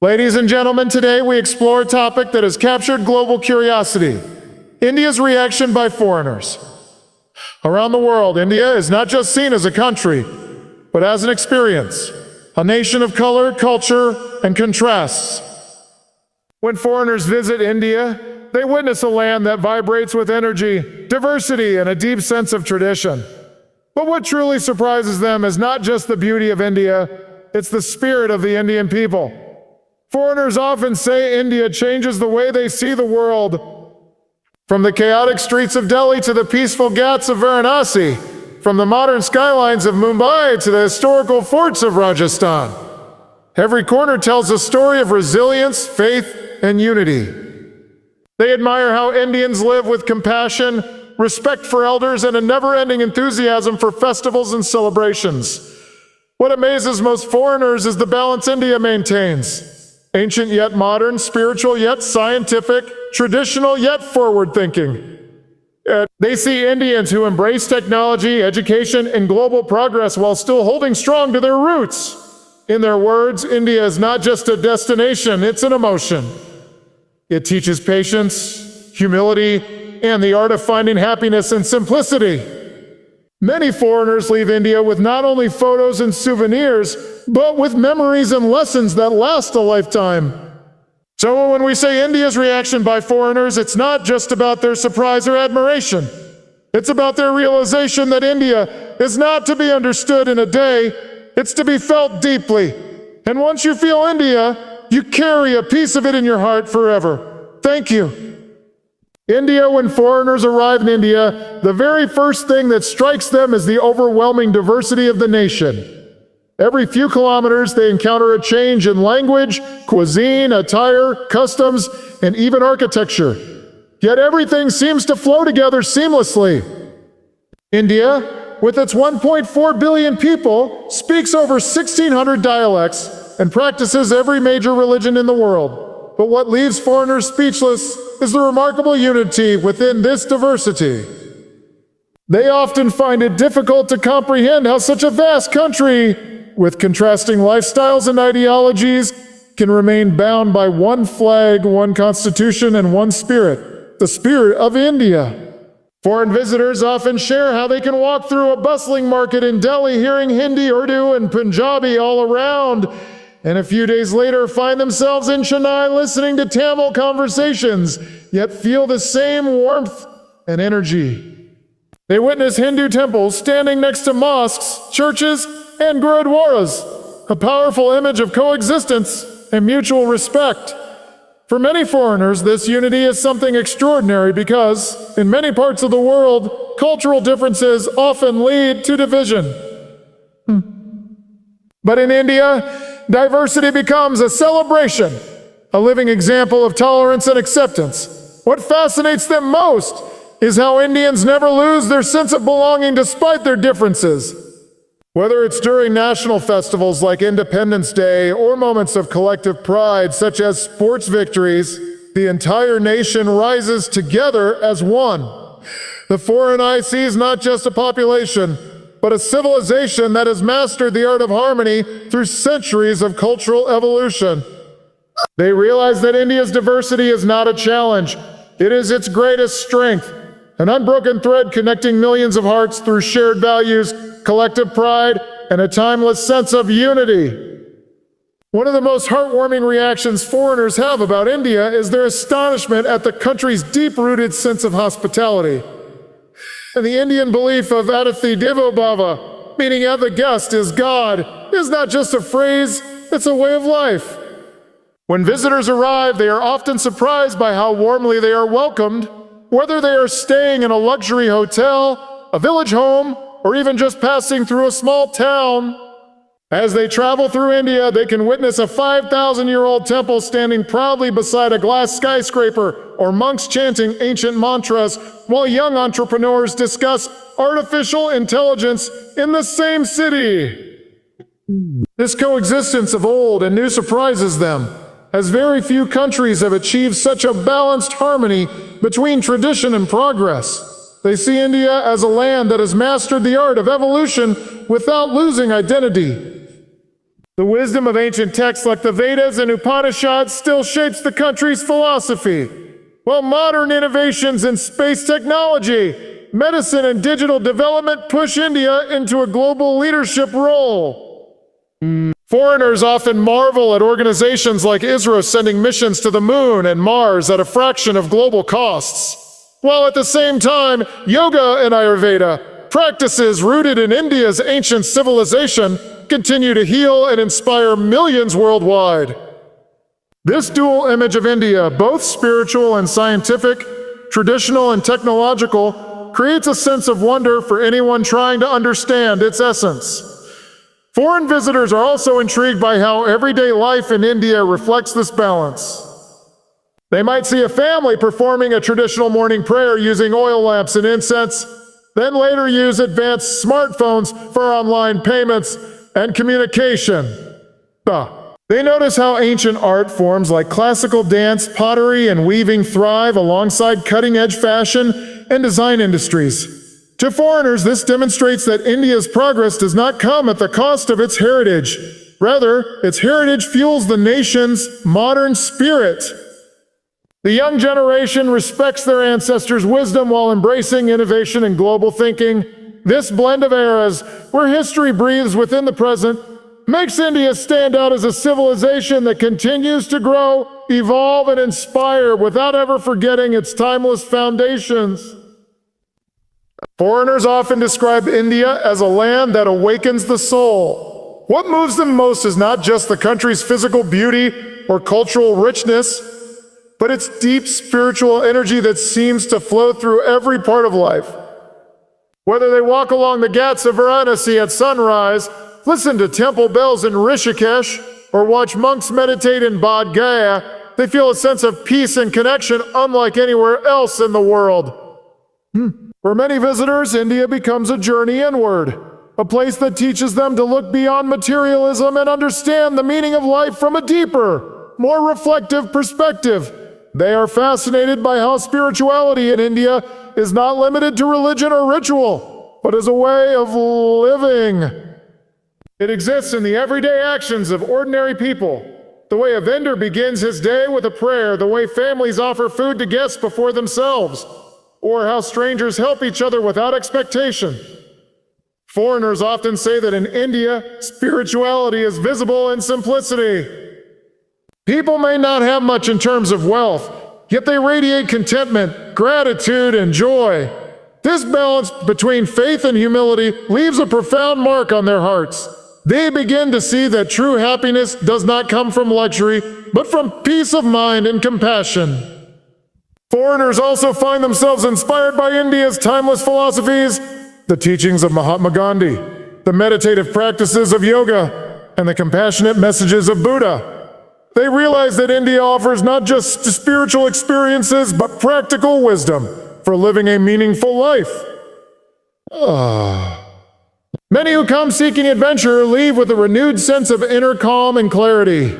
Ladies and gentlemen, today we explore a topic that has captured global curiosity: India's reaction by foreigners. Around the world, India is not just seen as a country, but as an experience, a nation of color, culture, and contrasts. When foreigners visit India, they witness a land that vibrates with energy, diversity, and a deep sense of tradition. But what truly surprises them is not just the beauty of India, it's the spirit of the Indian people. Foreigners often say India changes the way they see the world. From the chaotic streets of Delhi to the peaceful ghats of Varanasi, from the modern skylines of Mumbai to the historical forts of Rajasthan, every corner tells a story of resilience, faith, and unity. They admire how Indians live with compassion, respect for elders, and a never-ending enthusiasm for festivals and celebrations. What amazes most foreigners is the balance India maintains. Ancient yet modern, spiritual yet scientific, traditional yet forward-thinking. They see Indians who embrace technology, education, and global progress while still holding strong to their roots. In their words, India is not just a destination, it's an emotion. It teaches patience, humility, and the art of finding happiness in simplicity. Many foreigners leave India with not only photos and souvenirs, but with memories and lessons that last a lifetime. So when we say India's reaction by foreigners, it's not just about their surprise or admiration. It's about their realization that India is not to be understood in a day, it's to be felt deeply. And once you feel India, you carry a piece of it in your heart forever. Thank you. India, when foreigners arrive in India, the very first thing that strikes them is the overwhelming diversity of the nation. Every few kilometers, they encounter a change in language, cuisine, attire, customs, and even architecture. Yet everything seems to flow together seamlessly. India, with its 1.4 billion people, speaks over 1,600 dialects and practices every major religion in the world. But what leaves foreigners speechless is the remarkable unity within this diversity. They often find it difficult to comprehend how such a vast country, with contrasting lifestyles and ideologies, can remain bound by one flag, one constitution, and one spirit, the spirit of India. Foreign visitors often share how they can walk through a bustling market in Delhi hearing Hindi, Urdu, and Punjabi all around, and a few days later find themselves in Chennai listening to Tamil conversations, yet feel the same warmth and energy. They witness Hindu temples standing next to mosques, churches, and gurudwaras, a powerful image of coexistence and mutual respect. For many foreigners, this unity is something extraordinary because, in many parts of the world, cultural differences often lead to division. But in India, diversity becomes a celebration, a living example of tolerance and acceptance. What fascinates them most is how Indians never lose their sense of belonging despite their differences. Whether it's during national festivals like Independence Day or moments of collective pride such as sports victories, the entire nation rises together as one. The foreign eye sees not just a population, but a civilization that has mastered the art of harmony through centuries of cultural evolution. They realize that India's diversity is not a challenge. It is its greatest strength, an unbroken thread connecting millions of hearts through shared values, collective pride, and a timeless sense of unity. One of the most heartwarming reactions foreigners have about India is their astonishment at the country's deep-rooted sense of hospitality. And the Indian belief of Atithi Devo Bhava, meaning the guest is God, is not just a phrase, it's a way of life. When visitors arrive, they are often surprised by how warmly they are welcomed, whether they are staying in a luxury hotel, a village home, or even just passing through a small town. As they travel through India, they can witness a 5,000-year-old temple standing proudly beside a glass skyscraper, or monks chanting ancient mantras, while young entrepreneurs discuss artificial intelligence in the same city. This coexistence of old and new surprises them, as very few countries have achieved such a balanced harmony between tradition and progress. They see India as a land that has mastered the art of evolution without losing identity. The wisdom of ancient texts like the Vedas and Upanishads still shapes the country's philosophy, while modern innovations in space technology, medicine, and digital development push India into a global leadership role. Foreigners often marvel at organizations like ISRO sending missions to the moon and Mars at a fraction of global costs, while at the same time, yoga and Ayurveda, practices rooted in India's ancient civilization, continue to heal and inspire millions worldwide. This dual image of India, both spiritual and scientific, traditional and technological, creates a sense of wonder for anyone trying to understand its essence. Foreign visitors are also intrigued by how everyday life in India reflects this balance. They might see a family performing a traditional morning prayer using oil lamps and incense, then later use advanced smartphones for online payments and communication. They notice how ancient art forms like classical dance, pottery, and weaving thrive alongside cutting-edge fashion and design industries. To foreigners, this demonstrates that India's progress does not come at the cost of its heritage. Rather, its heritage fuels the nation's modern spirit. The young generation respects their ancestors' wisdom while embracing innovation and global thinking. This blend of eras, where history breathes within the present, makes India stand out as a civilization that continues to grow, evolve, and inspire without ever forgetting its timeless foundations. Foreigners often describe India as a land that awakens the soul. What moves them most is not just the country's physical beauty or cultural richness, but its deep spiritual energy that seems to flow through every part of life. Whether they walk along the Ghats of Varanasi at sunrise, listen to temple bells in Rishikesh, or watch monks meditate in Bodh Gaya, they feel a sense of peace and connection unlike anywhere else in the world. For many visitors, India becomes a journey inward, a place that teaches them to look beyond materialism and understand the meaning of life from a deeper, more reflective perspective. They are fascinated by how spirituality in India is not limited to religion or ritual, but as a way of living. It exists in the everyday actions of ordinary people. The way a vendor begins his day with a prayer, the way families offer food to guests before themselves, or how strangers help each other without expectation. Foreigners often say that in India, spirituality is visible in simplicity. People may not have much in terms of wealth, yet they radiate contentment, gratitude, and joy. This balance between faith and humility leaves a profound mark on their hearts. They begin to see that true happiness does not come from luxury, but from peace of mind and compassion. Foreigners also find themselves inspired by India's timeless philosophies, the teachings of Mahatma Gandhi, the meditative practices of yoga, and the compassionate messages of Buddha. They realize that India offers not just spiritual experiences, but practical wisdom for living a meaningful life. Many who come seeking adventure leave with a renewed sense of inner calm and clarity.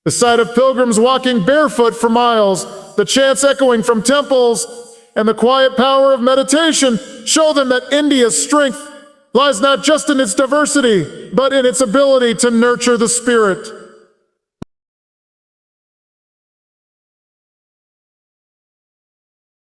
The sight of pilgrims walking barefoot for miles, the chants echoing from temples, and the quiet power of meditation show them that India's strength lies not just in its diversity, but in its ability to nurture the spirit.